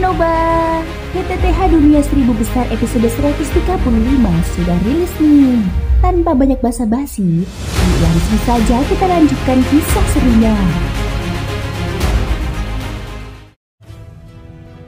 Nobar, PTTH Dunia 1000 Besar episode 135 sudah rilis nih. Tanpa banyak basa-basi, langsung saja kita lanjutkan kisah serunya.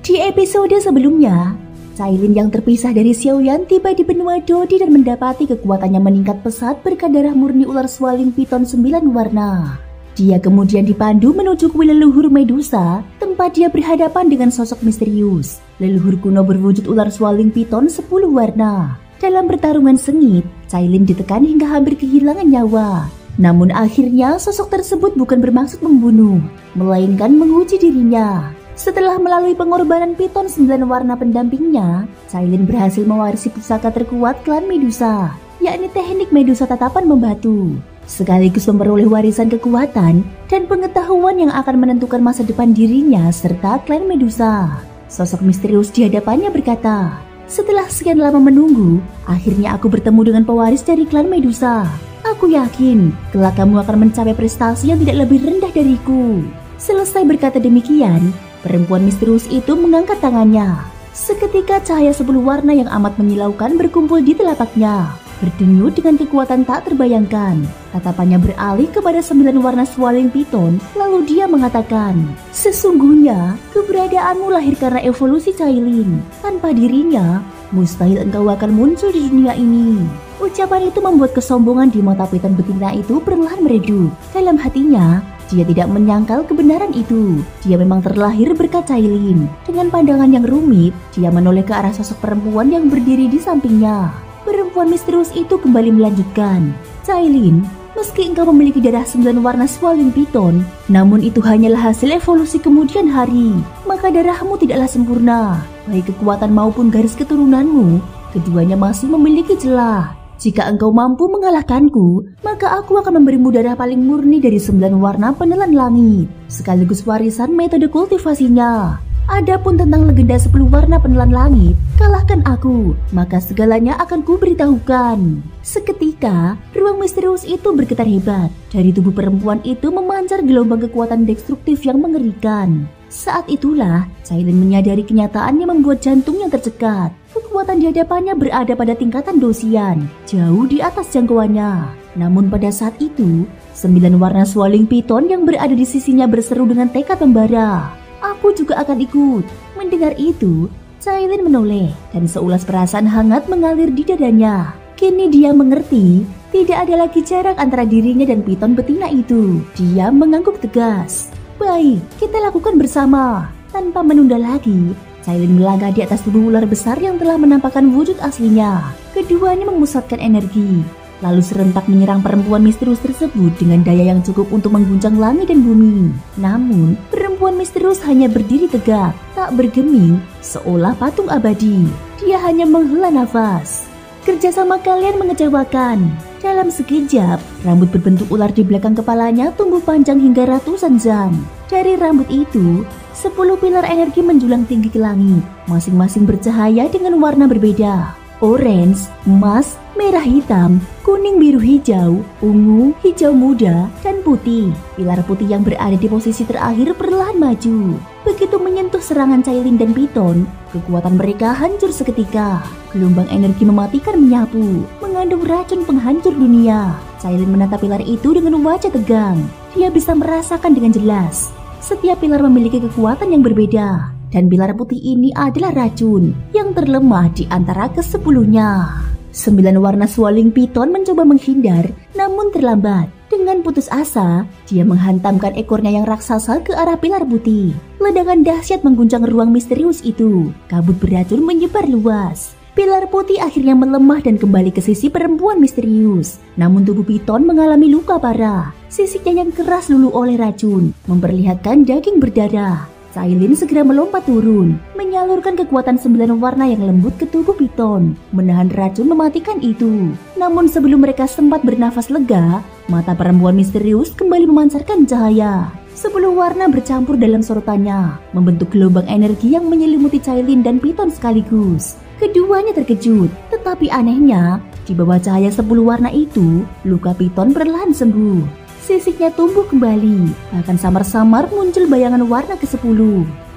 Di episode sebelumnya, Cailin yang terpisah dari Xiaoyan tiba di benua Dodi dan mendapati kekuatannya meningkat pesat berkat darah murni ular swaling piton 9 warna. Dia kemudian dipandu menuju kuil leluhur Medusa, tempat dia berhadapan dengan sosok misterius. Leluhur kuno berwujud ular swaling piton 10 warna. Dalam pertarungan sengit, Cailin ditekan hingga hampir kehilangan nyawa. Namun akhirnya sosok tersebut bukan bermaksud membunuh, melainkan menguji dirinya. Setelah melalui pengorbanan piton 9 warna pendampingnya, Cailin berhasil mewarisi pusaka terkuat klan Medusa, yakni teknik Medusa tatapan membatu. Sekaligus memperoleh warisan kekuatan dan pengetahuan yang akan menentukan masa depan dirinya serta klan Medusa. Sosok misterius di hadapannya berkata, "Setelah sekian lama menunggu, akhirnya aku bertemu dengan pewaris dari klan Medusa. Aku yakin kelak kamu akan mencapai prestasi yang tidak lebih rendah dariku." Selesai berkata demikian, perempuan misterius itu mengangkat tangannya. Seketika cahaya 10 warna yang amat menyilaukan berkumpul di telapaknya. Berdenyut dengan kekuatan tak terbayangkan, tatapannya beralih kepada 9 warna swaling piton, lalu dia mengatakan, "Sesungguhnya keberadaanmu lahir karena evolusi Cailin. Tanpa dirinya, mustahil engkau akan muncul di dunia ini." Ucapan itu membuat kesombongan di mata piton betina itu perlahan meredup. Dalam hatinya, dia tidak menyangkal kebenaran itu. Dia memang terlahir berkat Cailin. Dengan pandangan yang rumit, dia menoleh ke arah sosok perempuan yang berdiri di sampingnya. Perempuan misterius itu kembali melanjutkan, "Cailin, meski engkau memiliki darah 9 warna swaling piton, namun itu hanyalah hasil evolusi kemudian hari. Maka darahmu tidaklah sempurna. Baik kekuatan maupun garis keturunanmu, keduanya masih memiliki celah. Jika engkau mampu mengalahkanku, maka aku akan memberimu darah paling murni dari 9 warna penelan langit, sekaligus warisan metode kultivasinya. Adapun tentang legenda 10 warna penelan langit, kalahkan aku, maka segalanya akan kuberitahukan." Seketika, ruang misterius itu bergetar hebat. Dari tubuh perempuan itu memancar gelombang kekuatan destruktif yang mengerikan. Saat itulah, Cailin menyadari kenyataan yang membuat jantungnya tercekat. Kekuatan di hadapannya berada pada tingkatan dosian, jauh di atas jangkauannya. Namun pada saat itu, 9 warna swaling piton yang berada di sisinya berseru dengan tekad membara, "Aku juga akan ikut." Mendengar itu, Cailin menoleh dan seulas perasaan hangat mengalir di dadanya. Kini dia mengerti tidak ada lagi jarak antara dirinya dan piton betina itu. Dia mengangguk tegas, "Baik, kita lakukan bersama." Tanpa menunda lagi, Cailin melangkah di atas tubuh ular besar yang telah menampakkan wujud aslinya. Keduanya memusatkan energi, lalu serentak menyerang perempuan misterius tersebut dengan daya yang cukup untuk mengguncang langit dan bumi. Namun, perempuan misterius hanya berdiri tegak, tak bergeming, seolah patung abadi. Dia hanya menghela nafas. "Kerjasama kalian mengecewakan." Dalam sekejap, rambut berbentuk ular di belakang kepalanya tumbuh panjang hingga ratusan jam. Dari rambut itu, 10 pilar energi menjulang tinggi ke langit, masing-masing bercahaya dengan warna berbeda. Orange, emas, merah hitam, kuning biru hijau, ungu, hijau muda, dan putih. Pilar putih yang berada di posisi terakhir perlahan maju. Begitu menyentuh serangan Cailin dan piton, kekuatan mereka hancur seketika. Gelombang energi mematikan menyapu, mengandung racun penghancur dunia. Cailin menatap pilar itu dengan wajah tegang. Dia bisa merasakan dengan jelas, setiap pilar memiliki kekuatan yang berbeda. Dan pilar putih ini adalah racun yang terlemah di antara ke-10-nya. 9 warna swaling piton mencoba menghindar, namun terlambat. Dengan putus asa, dia menghantamkan ekornya yang raksasa ke arah pilar putih. Ledakan dahsyat mengguncang ruang misterius itu. Kabut beracun menyebar luas. Pilar putih akhirnya melemah dan kembali ke sisi perempuan misterius. Namun tubuh piton mengalami luka parah. Sisiknya yang keras luluh oleh racun, memperlihatkan daging berdarah. Cailin segera melompat turun, menyalurkan kekuatan 9 warna yang lembut ke tubuh piton, menahan racun mematikan itu. Namun sebelum mereka sempat bernafas lega, mata perempuan misterius kembali memancarkan cahaya. 10 warna bercampur dalam sorotannya, membentuk gelombang energi yang menyelimuti Cailin dan piton sekaligus. Keduanya terkejut, tetapi anehnya, di bawah cahaya 10 warna itu, luka piton perlahan sembuh. Sisiknya tumbuh kembali, bahkan samar-samar muncul bayangan warna ke-10.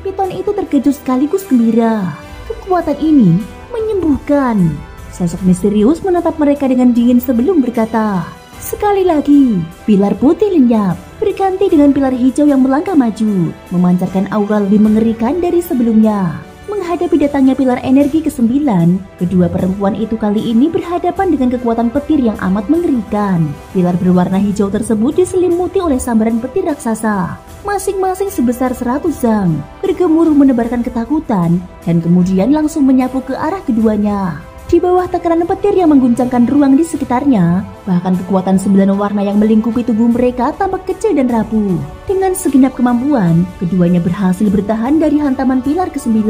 Piton itu terkejut sekaligus gembira. Kekuatan ini menyembuhkan. Sosok misterius menatap mereka dengan dingin sebelum berkata, sekali lagi, pilar putih lenyap, berganti dengan pilar hijau yang melangkah maju, memancarkan aura lebih mengerikan dari sebelumnya. Menghadapi datangnya pilar energi ke-9, kedua perempuan itu kali ini berhadapan dengan kekuatan petir yang amat mengerikan. Pilar berwarna hijau tersebut diselimuti oleh sambaran petir raksasa, masing-masing sebesar 100 zang, bergemuruh menebarkan ketakutan dan kemudian langsung menyapu ke arah keduanya. Di bawah tekanan petir yang mengguncangkan ruang di sekitarnya, bahkan kekuatan 9 warna yang melingkupi tubuh mereka tampak kecil dan rapuh. Dengan segenap kemampuan, keduanya berhasil bertahan dari hantaman pilar ke-9.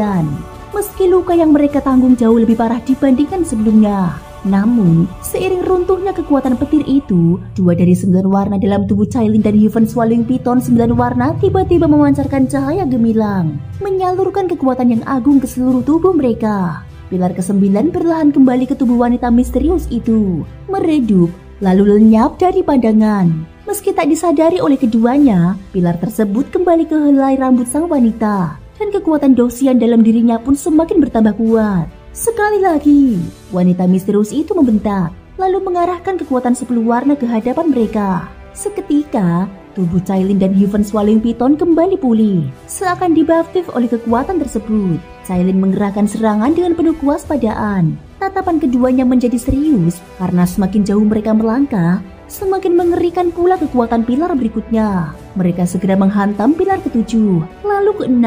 Meski luka yang mereka tanggung jauh lebih parah dibandingkan sebelumnya, namun seiring runtuhnya kekuatan petir itu, 2 dari 9 warna dalam tubuh Cailin dan Heaven Swallowing Python 9 warna tiba-tiba memancarkan cahaya gemilang, menyalurkan kekuatan yang agung ke seluruh tubuh mereka. Pilar ke-9 perlahan kembali ke tubuh wanita misterius itu, meredup, lalu lenyap dari pandangan. Meski tak disadari oleh keduanya, pilar tersebut kembali ke helai rambut sang wanita, dan kekuatan Dosian dalam dirinya pun semakin bertambah kuat. Sekali lagi, wanita misterius itu membentak, lalu mengarahkan kekuatan 10 warna ke hadapan mereka. Seketika, tubuh Cailin dan Heaven Swallowing Python kembali pulih, seakan dibaptis oleh kekuatan tersebut. Cailin mengerahkan serangan dengan penuh kewaspadaan. Tatapan keduanya menjadi serius karena semakin jauh mereka melangkah, semakin mengerikan pula kekuatan pilar berikutnya. Mereka segera menghantam pilar ke-7, lalu ke-6.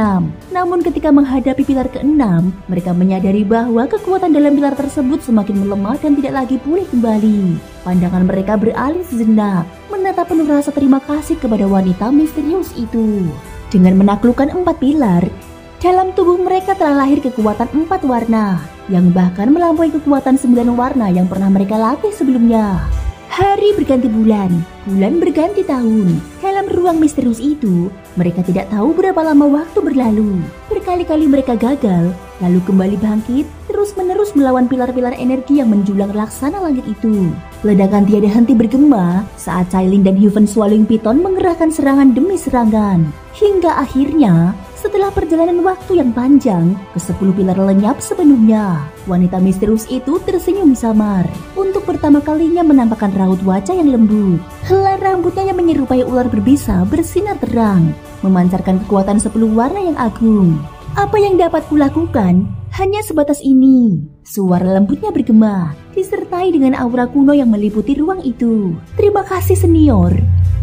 Namun ketika menghadapi pilar ke-6, mereka menyadari bahwa kekuatan dalam pilar tersebut semakin melemah dan tidak lagi pulih kembali. Pandangan mereka beralih sejenak, menatap penuh rasa terima kasih kepada wanita misterius itu. Dengan menaklukkan 4 pilar, dalam tubuh mereka telah lahir kekuatan 4 warna, yang bahkan melampaui kekuatan 9 warna yang pernah mereka latih sebelumnya. Hari berganti bulan, bulan berganti tahun. Dalam ruang misterius itu, mereka tidak tahu berapa lama waktu berlalu. Berkali-kali mereka gagal, lalu kembali bangkit, terus-menerus melawan pilar-pilar energi yang menjulang laksana langit itu. Ledakan tiada henti bergema saat Cailin dan Heaven Swallowing Python mengerahkan serangan demi serangan. Hingga akhirnya, setelah perjalanan waktu yang panjang, ke-10 pilar lenyap sepenuhnya. Wanita misterius itu tersenyum samar. Untuk pertama kalinya menampakkan raut wajah yang lembut. Helai rambutnya yang menyerupai ular berbisa bersinar terang, memancarkan kekuatan 10 warna yang agung. Apa yang dapat kulakukan hanya sebatas ini. Suara lembutnya bergema, disertai dengan aura kuno yang meliputi ruang itu. Terima kasih senior.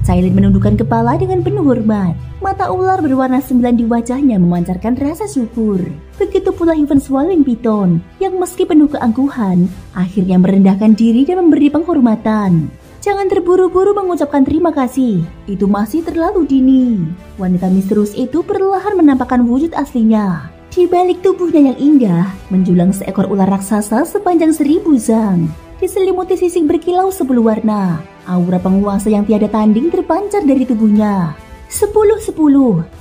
Cailin menundukkan kepala dengan penuh hormat. Mata ular berwarna 9 di wajahnya memancarkan rasa syukur. Begitu pula Heaven Swallowing Python yang meski penuh keangkuhan, akhirnya merendahkan diri dan memberi penghormatan. Jangan terburu-buru mengucapkan terima kasih, itu masih terlalu dini. Wanita misterius itu perlahan menampakkan wujud aslinya. Di balik tubuhnya yang indah, menjulang seekor ular raksasa sepanjang 1000 zang. Diselimuti sisik berkilau 10 warna, aura penguasa yang tiada tanding terpancar dari tubuhnya. 10-10,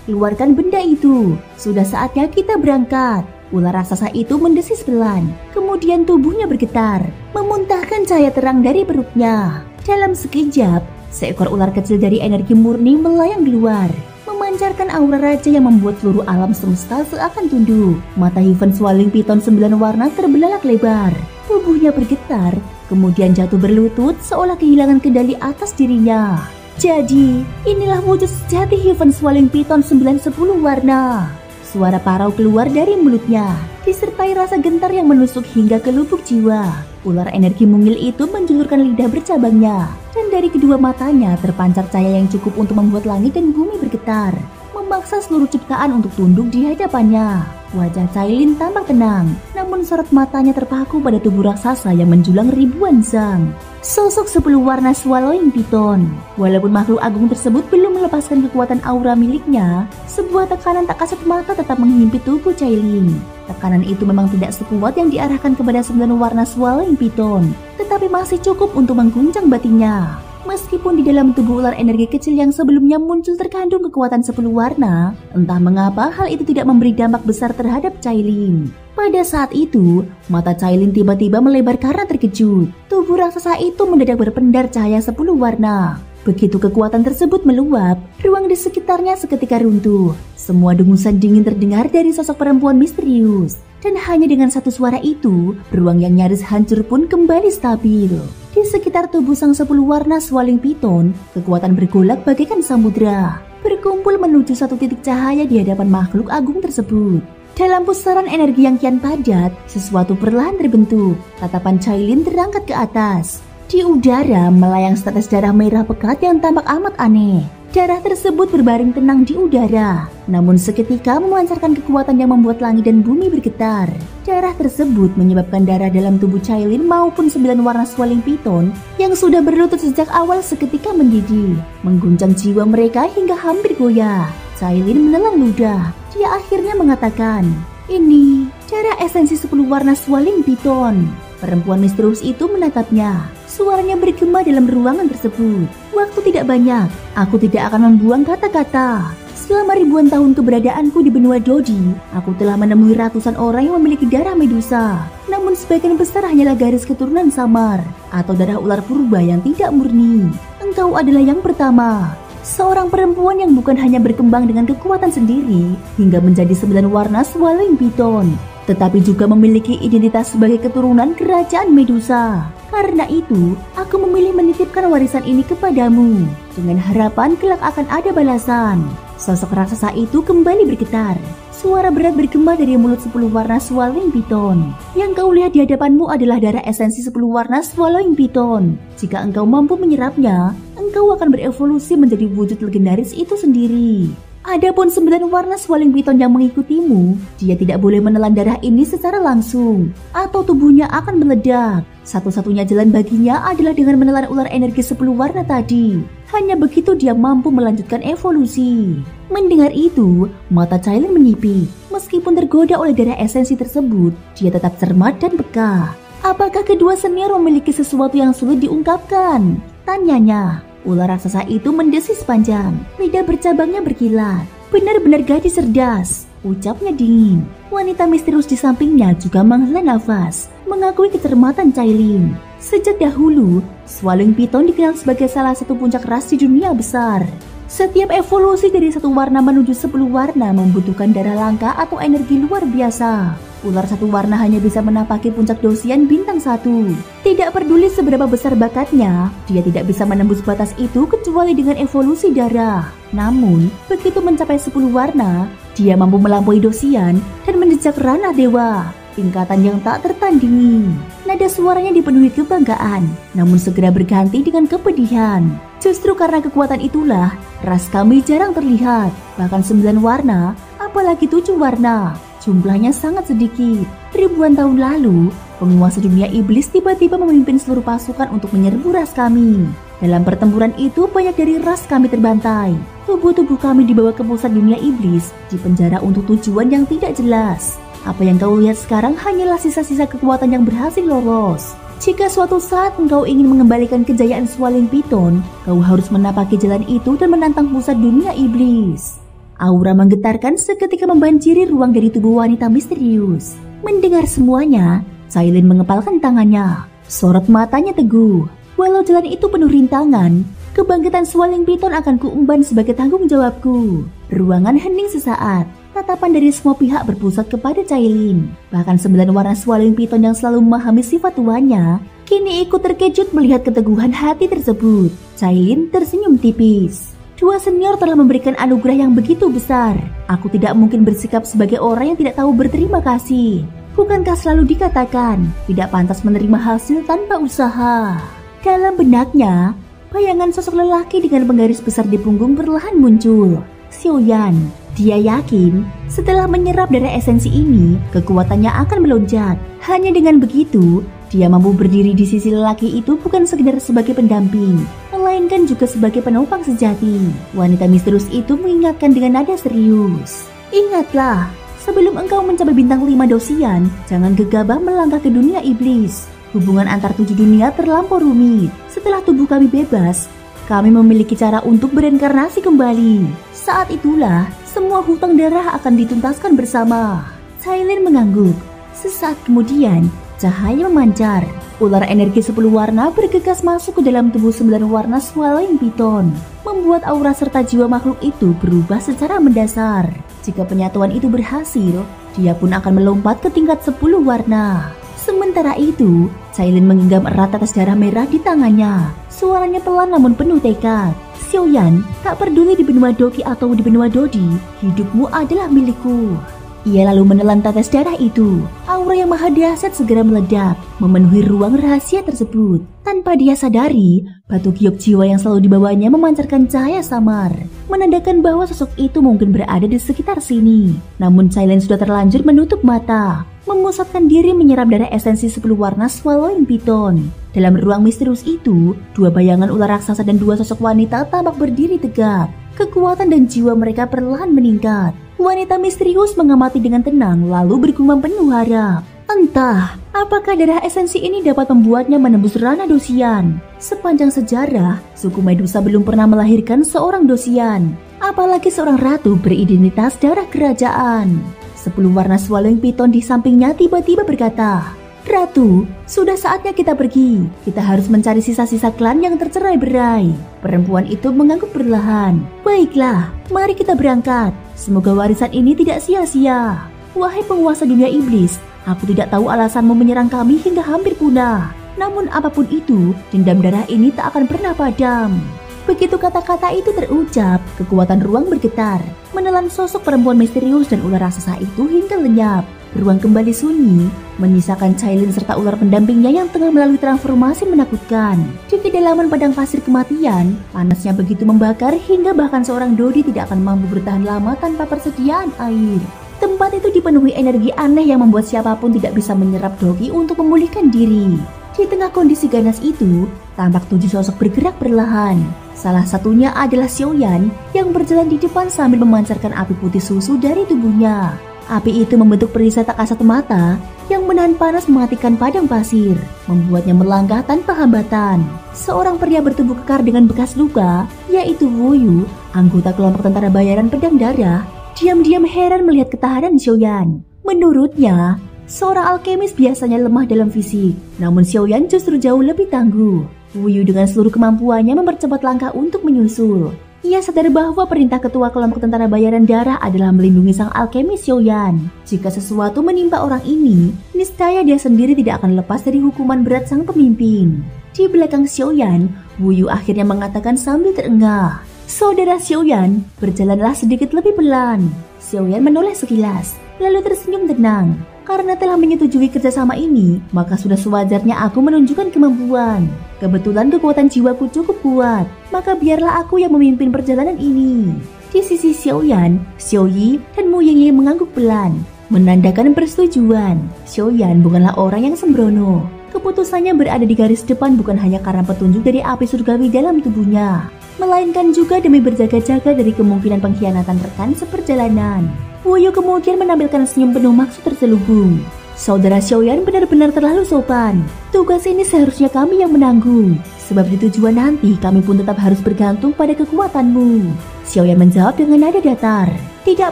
keluarkan benda itu, sudah saatnya kita berangkat. Ular raksasa itu mendesis pelan, kemudian tubuhnya bergetar, memuntahkan cahaya terang dari perutnya. Dalam sekejap, seekor ular kecil dari energi murni melayang keluar, memancarkan aura raja yang membuat seluruh alam semesta seakan tunduk. Mata Heaven Swallowing Python 9 warna terbelalak lebar, tubuhnya bergetar, kemudian jatuh berlutut seolah kehilangan kendali atas dirinya. Jadi, inilah wujud sejati Heaven Swallowing Python 9-10 warna. Suara parau keluar dari mulutnya, disertai rasa gentar yang menusuk hingga ke lubuk jiwa. Ular energi mungil itu menjulurkan lidah bercabangnya, dan dari kedua matanya terpancar cahaya yang cukup untuk membuat langit dan bumi bergetar, memaksa seluruh ciptaan untuk tunduk di hadapannya. Wajah Cailin tampak tenang, namun sorot matanya terpaku pada tubuh raksasa yang menjulang ribuan zang. Sosok 10 warna Swallowing Python. Walaupun makhluk agung tersebut belum melepaskan kekuatan aura miliknya, sebuah tekanan tak kasat mata tetap menghimpit tubuh Cailin. Tekanan itu memang tidak sekuat yang diarahkan kepada 9 warna Swallowing Python, tetapi masih cukup untuk mengguncang batinnya. Meskipun di dalam tubuh ular energi kecil yang sebelumnya muncul terkandung kekuatan 10 warna, entah mengapa hal itu tidak memberi dampak besar terhadap Cailin. Pada saat itu, mata Cailin tiba-tiba melebar karena terkejut. Tubuh raksasa itu mendadak berpendar cahaya 10 warna. Begitu kekuatan tersebut meluap, ruang di sekitarnya seketika runtuh. Semua dengusan dingin terdengar dari sosok perempuan misterius. Dan hanya dengan satu suara itu, ruang yang nyaris hancur pun kembali stabil. Di sekitar tubuh sang 10 warna Swaling Piton, kekuatan bergolak bagaikan samudra, berkumpul menuju satu titik cahaya di hadapan makhluk agung tersebut. Dalam pusaran energi yang kian padat, sesuatu perlahan terbentuk. Tatapan Cailin terangkat ke atas. Di udara melayang setetes darah merah pekat yang tampak amat aneh. Darah tersebut berbaring tenang di udara, namun seketika memancarkan kekuatan yang membuat langit dan bumi bergetar. Darah tersebut menyebabkan darah dalam tubuh Cailin maupun 9 warna Swaling Piton yang sudah berlutut sejak awal seketika mendidih, mengguncang jiwa mereka hingga hampir goyah. Cailin menelan ludah. Dia akhirnya mengatakan, "Ini darah esensi 10 warna Swaling Piton." Perempuan misterius itu menatapnya. Suaranya bergema dalam ruangan tersebut. "Waktu tidak banyak. Aku tidak akan membuang kata-kata. Selama ribuan tahun keberadaanku di benua Dodi, aku telah menemui ratusan orang yang memiliki darah Medusa. Namun sebagian besar hanyalah garis keturunan samar atau darah ular purba yang tidak murni. Engkau adalah yang pertama. Seorang perempuan yang bukan hanya berkembang dengan kekuatan sendiri hingga menjadi 9 warna Swaling Piton, tetapi juga memiliki identitas sebagai keturunan kerajaan Medusa. Karena itu, aku memilih menitipkan warisan ini kepadamu, dengan harapan kelak akan ada balasan." Sosok raksasa itu kembali bergetar. Suara berat bergema dari mulut 10 warna Swaling Piton. "Yang kau lihat di hadapanmu adalah darah esensi 10 warna Swaling Piton. Jika engkau mampu menyerapnya, engkau akan berevolusi menjadi wujud legendaris itu sendiri. Adapun 9 warna Swaling Piton yang mengikutimu, dia tidak boleh menelan darah ini secara langsung, atau tubuhnya akan meledak. Satu-satunya jalan baginya adalah dengan menelan ular energi 10 warna tadi. Hanya begitu dia mampu melanjutkan evolusi." Mendengar itu, mata Cailin menyipit. Meskipun tergoda oleh darah esensi tersebut, dia tetap cermat dan peka. Apakah kedua senior memiliki sesuatu yang sulit diungkapkan? Tanyanya. Ular raksasa itu mendesis panjang, lidah bercabangnya berkilat. "Benar-benar gadis cerdas," ucapnya dingin. Wanita misterius di sampingnya juga menghela nafas, mengakui kecermatan Cailin. Sejak dahulu, Swaling Piton dikenal sebagai salah satu puncak ras di dunia besar. Setiap evolusi dari satu warna menuju 10 warna membutuhkan darah langka atau energi luar biasa. Ular satu warna hanya bisa menapaki puncak dosian bintang 1. Tidak peduli seberapa besar bakatnya, dia tidak bisa menembus batas itu kecuali dengan evolusi darah. Namun, begitu mencapai 10 warna, dia mampu melampaui dosian dan menjejak ranah dewa. Tingkatan yang tak tertandingi. Nada suaranya dipenuhi kebanggaan, namun segera berganti dengan kepedihan. Justru karena kekuatan itulah, ras kami jarang terlihat. Bahkan 9 warna, apalagi 7 warna. Jumlahnya sangat sedikit. Ribuan tahun lalu, penguasa dunia iblis tiba-tiba memimpin seluruh pasukan untuk menyerbu ras kami. Dalam pertempuran itu, banyak dari ras kami terbantai. Tubuh-tubuh kami dibawa ke pusat dunia iblis, dipenjara untuk tujuan yang tidak jelas. Apa yang kau lihat sekarang hanyalah sisa-sisa kekuatan yang berhasil lolos. Jika suatu saat engkau ingin mengembalikan kejayaan Swaling Piton, kau harus menapaki jalan itu dan menantang pusat dunia iblis. Aura menggetarkan seketika membanjiri ruang dari tubuh wanita misterius. Mendengar semuanya, Cailin mengepalkan tangannya. Sorot matanya teguh. Walau jalan itu penuh rintangan, kebangkitan Swaling Piton akan kuemban sebagai tanggung jawabku. Ruangan hening sesaat. Tatapan dari semua pihak berpusat kepada Cailin. Bahkan 9 warna Swaling Piton yang selalu memahami sifat tuannya, kini ikut terkejut melihat keteguhan hati tersebut. Cailin tersenyum tipis. Dua senior telah memberikan anugerah yang begitu besar. Aku tidak mungkin bersikap sebagai orang yang tidak tahu berterima kasih. Bukankah selalu dikatakan, tidak pantas menerima hasil tanpa usaha? Dalam benaknya, bayangan sosok lelaki dengan penggaris besar di punggung perlahan muncul. Xiaoyan. Dia yakin setelah menyerap darah esensi ini, kekuatannya akan melonjak. Hanya dengan begitu, dia mampu berdiri di sisi lelaki itu bukan sekedar sebagai pendamping, melainkan juga sebagai penopang sejati. Wanita misterius itu mengingatkan dengan nada serius. Ingatlah, sebelum engkau mencapai bintang 5 dosian, jangan gegabah melangkah ke dunia iblis. Hubungan antar 7 dunia terlampau rumit. Setelah tubuh kami bebas, kami memiliki cara untuk bereinkarnasi kembali. Saat itulah, semua hutang darah akan dituntaskan bersama. Cailin mengangguk. Sesaat kemudian, Cahaya memancar. Ular energi 10 warna bergegas masuk ke dalam tubuh 9 warna Swallowing Piton, membuat aura serta jiwa makhluk itu berubah secara mendasar. Jika penyatuan itu berhasil, dia pun akan melompat ke tingkat 10 warna. Sementara itu, Cailin menggenggam erat tetes darah merah di tangannya. Suaranya pelan namun penuh tekad. Xiaoyan, tak peduli di benua Doki atau di benua Dodi, hidupmu adalah milikku. Ia lalu menelan tetes darah itu. Aura yang maha dahsyat segera meledak, memenuhi ruang rahasia tersebut. Tanpa dia sadari, batu giok jiwa yang selalu dibawanya memancarkan cahaya samar, menandakan bahwa sosok itu mungkin berada di sekitar sini. Namun Cailin sudah terlanjur menutup mata, memusatkan diri menyerap darah esensi 10 warna Swallowing Piton. Dalam ruang misterius itu, 2 bayangan ular raksasa dan 2 sosok wanita tampak berdiri tegap. Kekuatan dan jiwa mereka perlahan meningkat. Wanita misterius mengamati dengan tenang lalu bergumam penuh harap. Entah, apakah darah esensi ini dapat membuatnya menembus ranah Dosian. Sepanjang sejarah, suku Medusa belum pernah melahirkan seorang Dosian, apalagi seorang ratu beridentitas darah kerajaan. 10 warna Swallowing Piton di sampingnya tiba-tiba berkata, "Ratu, sudah saatnya kita pergi. Kita harus mencari sisa-sisa klan yang tercerai-berai." Perempuan itu mengangguk perlahan. "Baiklah, mari kita berangkat. Semoga warisan ini tidak sia-sia. Wahai penguasa dunia iblis, aku tidak tahu alasanmu menyerang kami hingga hampir punah. Namun apapun itu, dendam darah ini tak akan pernah padam." Begitu kata-kata itu terucap, kekuatan ruang bergetar, menelan sosok perempuan misterius dan ular raksasa itu hingga lenyap. Ruang kembali sunyi, menyisakan Cailin serta ular pendampingnya yang tengah melalui transformasi menakutkan. Di kedalaman padang pasir kematian, panasnya begitu membakar hingga bahkan seorang Dodi tidak akan mampu bertahan lama tanpa persediaan air. Tempat itu dipenuhi energi aneh yang membuat siapapun tidak bisa menyerap Doki untuk memulihkan diri. Di tengah kondisi ganas itu, tampak 7 sosok bergerak perlahan. Salah satunya adalah Xiaoyan yang berjalan di depan sambil memancarkan api putih susu dari tubuhnya. Api itu membentuk perisai tak kasat mata yang menahan panas mematikan padang pasir, membuatnya melangkah tanpa hambatan. Seorang pria bertubuh kekar dengan bekas luka, yaitu Wu Yu, anggota kelompok tentara bayaran pedang darah, diam-diam heran melihat ketahanan Xiaoyan. Menurutnya, seorang alkemis biasanya lemah dalam fisik, namun Xiaoyan justru jauh lebih tangguh. Wu Yu dengan seluruh kemampuannya mempercepat langkah untuk menyusul. Ia sadar bahwa perintah ketua kelompok tentara bayaran darah adalah melindungi sang alkemis Xiaoyan. Jika sesuatu menimpa orang ini, niscaya dia sendiri tidak akan lepas dari hukuman berat sang pemimpin. Di belakang Xiaoyan, Wu Yu akhirnya mengatakan sambil terengah, "Saudara Xiaoyan, berjalanlah sedikit lebih pelan." Xiaoyan menoleh sekilas, lalu tersenyum tenang. Karena telah menyetujui kerjasama ini, maka sudah sewajarnya aku menunjukkan kemampuan. Kebetulan kekuatan jiwaku cukup kuat, maka biarlah aku yang memimpin perjalanan ini. Di sisi Xiaoyan, Xiaoyi dan Mu Yingye mengangguk pelan, menandakan persetujuan. Xiaoyan bukanlah orang yang sembrono. Keputusannya berada di garis depan bukan hanya karena petunjuk dari api surgawi dalam tubuhnya, melainkan juga demi berjaga-jaga dari kemungkinan pengkhianatan rekan seperjalanan. Wu Yu kemudian menampilkan senyum penuh maksud terselubung. "Saudara Xiaoyan benar-benar terlalu sopan. Tugas ini seharusnya kami yang menanggung. Sebab di tujuan nanti kami pun tetap harus bergantung pada kekuatanmu." Xiaoyan menjawab dengan nada datar. "Tidak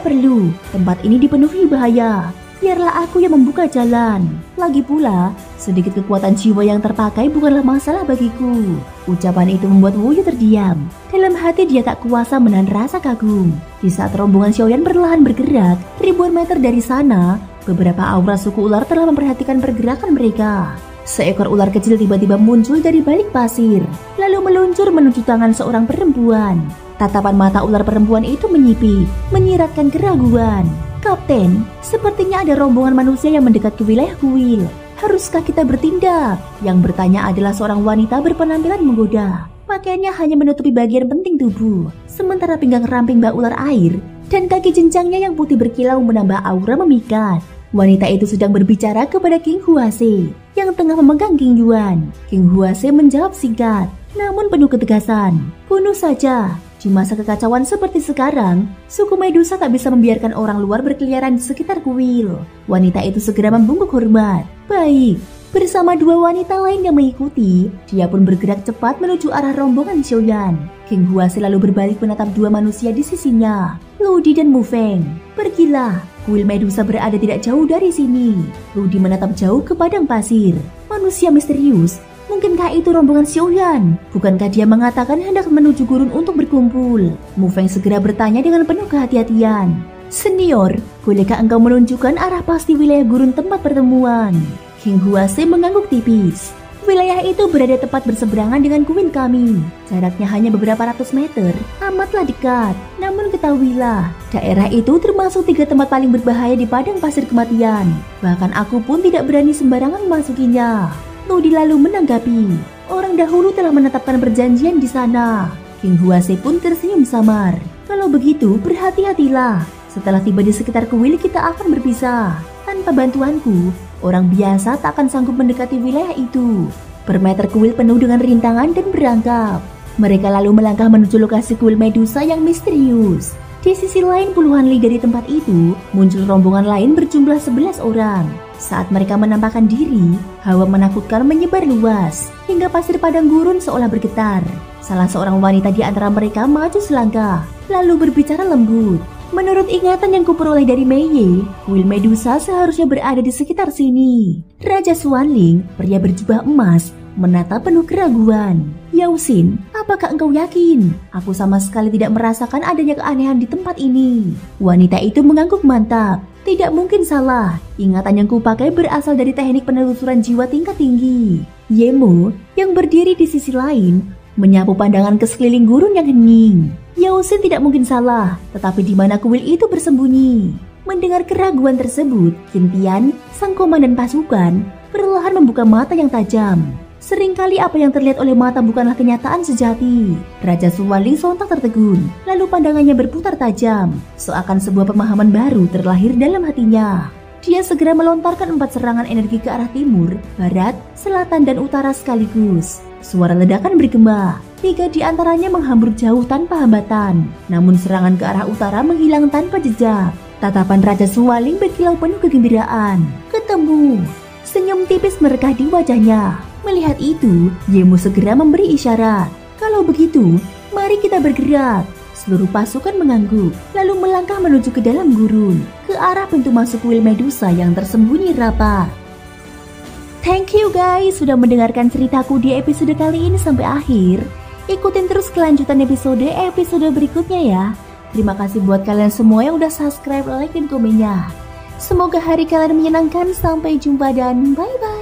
perlu, tempat ini dipenuhi bahaya. Biarlah aku yang membuka jalan. Lagi pula, sedikit kekuatan jiwa yang terpakai bukanlah masalah bagiku." Ucapan itu membuat Wu Yu terdiam. Dalam hati dia tak kuasa menahan rasa kagum. Di saat rombongan Xiaoyan perlahan bergerak, ribuan meter dari sana, beberapa aura suku ular telah memperhatikan pergerakan mereka. Seekor ular kecil tiba-tiba muncul dari balik pasir, lalu meluncur menuju tangan seorang perempuan. Tatapan mata ular perempuan itu menyipit, menyiratkan keraguan. "Kapten, sepertinya ada rombongan manusia yang mendekat ke wilayah kuil. Haruskah kita bertindak?" Yang bertanya adalah seorang wanita berpenampilan menggoda. Pakaiannya hanya menutupi bagian penting tubuh, sementara pinggang ramping bak ular air dan kaki jenjangnya yang putih berkilau menambah aura memikat. Wanita itu sedang berbicara kepada King Huase yang tengah memegang King Yuan. King Huase menjawab singkat, namun penuh ketegasan, "Bunuh saja." Di masa kekacauan seperti sekarang, suku Medusa tak bisa membiarkan orang luar berkeliaran di sekitar kuil. Wanita itu segera membungkuk hormat. "Baik." Bersama 2 wanita lain yang mengikuti, dia pun bergerak cepat menuju arah rombongan Xiaoyan. King Huase lalu berbalik menatap dua manusia di sisinya, Ludi dan Mufeng. Pergilah, kuil Medusa berada tidak jauh dari sini. Ludi menatap jauh ke padang pasir. Manusia misterius, mungkinkah itu rombongan Xiaoyan? Bukankah dia mengatakan hendak menuju gurun untuk berkumpul? Mufeng segera bertanya dengan penuh kehati-hatian. Senior, bolehkah engkau menunjukkan arah pasti wilayah gurun tempat pertemuan? King Huase mengangguk tipis. Wilayah itu berada tepat berseberangan dengan kuil kami. Jaraknya hanya beberapa ratus meter, amatlah dekat. Namun ketahuilah, daerah itu termasuk 3 tempat paling berbahaya di padang pasir kematian. Bahkan aku pun tidak berani sembarangan memasukinya. Ludi lalu menanggapi, orang dahulu telah menetapkan perjanjian di sana. King Huase pun tersenyum samar. Kalau begitu, berhati-hatilah. Setelah tiba di sekitar kuil, kita akan berpisah. Tanpa bantuanku, orang biasa tak akan sanggup mendekati wilayah itu. Per meter kuil penuh dengan rintangan dan berangkap. Mereka lalu melangkah menuju lokasi kuil Medusa yang misterius. Di sisi lain puluhan li dari tempat itu, muncul rombongan lain berjumlah 11 orang. Saat mereka menampakkan diri, hawa menakutkan menyebar luas, hingga pasir padang gurun seolah bergetar. Salah seorang wanita di antara mereka maju selangkah, lalu berbicara lembut. Menurut ingatan yang kuperoleh dari Meiye, kuil Medusa seharusnya berada di sekitar sini. Raja Xuanling, pria berjubah emas, menatap penuh keraguan. Yao Xin, apakah engkau yakin? Aku sama sekali tidak merasakan adanya keanehan di tempat ini. Wanita itu mengangguk mantap. Tidak mungkin salah, ingatan yang kupakai berasal dari teknik penelusuran jiwa tingkat tinggi. Yemo, yang berdiri di sisi lain, menyapu pandangan ke sekeliling gurun yang hening. Yao Xin tidak mungkin salah, tetapi di mana kuil itu bersembunyi? Mendengar keraguan tersebut, Qin Tian, sang komandan pasukan, perlahan membuka mata yang tajam. Seringkali apa yang terlihat oleh mata bukanlah kenyataan sejati. Raja Xuanling sontak tertegun, lalu pandangannya berputar tajam, seakan sebuah pemahaman baru terlahir dalam hatinya. Dia segera melontarkan 4 serangan energi ke arah timur, barat, selatan, dan utara sekaligus. Suara ledakan bergema. 3 di antaranya menghambur jauh tanpa hambatan. Namun serangan ke arah utara menghilang tanpa jejak. Tatapan Raja Xuanling berkilau penuh kegembiraan. Ketemu. Senyum tipis merekah di wajahnya. Melihat itu, Yemo segera memberi isyarat. Kalau begitu, mari kita bergerak. Seluruh pasukan mengangguk, lalu melangkah menuju ke dalam gurun, ke arah pintu masuk kuil Medusa yang tersembunyi rapat. Thank you guys sudah mendengarkan ceritaku di episode kali ini sampai akhir. Ikutin terus kelanjutan episode berikutnya ya. Terima kasih buat kalian semua yang udah subscribe, like, dan komennya. Semoga hari kalian menyenangkan. Sampai jumpa dan bye-bye.